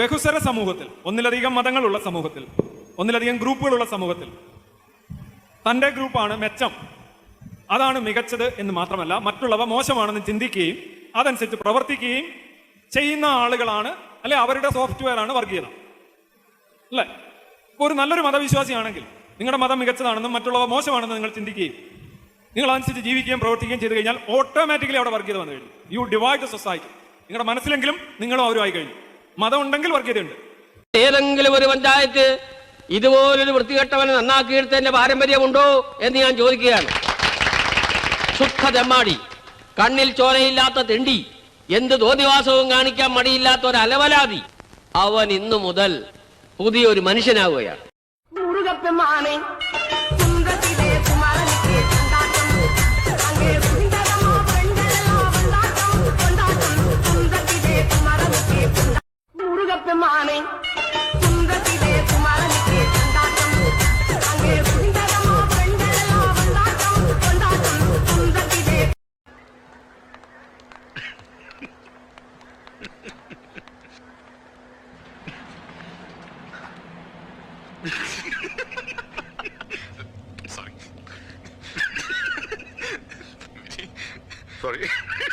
ബഹുസ്വര സമൂഹത്തിൽ, ഒന്നിലധികം മതങ്ങളുള്ള സമൂഹത്തിൽ, ഒന്നിലധികം ഗ്രൂപ്പുകളുള്ള സമൂഹത്തിൽ തൻ്റെ ഗ്രൂപ്പാണ് മെച്ചം, അതാണ് മികച്ചത് എന്ന് മാത്രമല്ല, മറ്റുള്ളവ മോശമാണെന്ന് ചിന്തിക്കുകയും അതനുസരിച്ച് പ്രവർത്തിക്കുകയും ചെയ്യുന്ന ആളുകളാണ്, അല്ലെ അവരുടെ സോഫ്റ്റ്വെയർ ആണ് വർഗീയത. അല്ലേ? ഇപ്പോൾ ഒരു നല്ലൊരു മതവിശ്വാസിയാണെങ്കിൽ നിങ്ങളുടെ മതം മികച്ചതാണെന്നും മറ്റുള്ളവ മോശമാണെന്ന് നിങ്ങൾ ചിന്തിക്കുകയും നിങ്ങൾ അതനുസരിച്ച് ജീവിക്കുകയും പ്രവർത്തിക്കുകയും ചെയ്തു കഴിഞ്ഞാൽ ഓട്ടോമാറ്റിക്കലി അവിടെ വർഗീയത വന്നു കഴിഞ്ഞു. You divide the society. നിങ്ങളുടെ മനസ്സിലെങ്കിലും നിങ്ങളും അവരുമായി കഴിഞ്ഞു. മതം ഉണ്ടെങ്കിൽ വർഗീയതയുണ്ട്. ഏതെങ്കിലും ഒരു പഞ്ചായത്ത് ഇതുപോലൊരു വൃത്തികെട്ടവനെ നന്നാക്കിയെടുത്തതിന്റെ പാരമ്പര്യമുണ്ടോ എന്ന് ഞാൻ ചോദിക്കുകയാണ്. ശുദ്ധ തെമ്മാടി, കണ്ണിൽ ചോരയില്ലാത്ത തെണ്ടി, എന്ത് തോന്നിവാസവും കാണിക്കാൻ മടിയില്ലാത്ത ഒരു അലവലാതി, അവൻ ഇന്നു മുതൽ പുതിയൊരു മനുഷ്യനാവുകയാണ്. Sorry.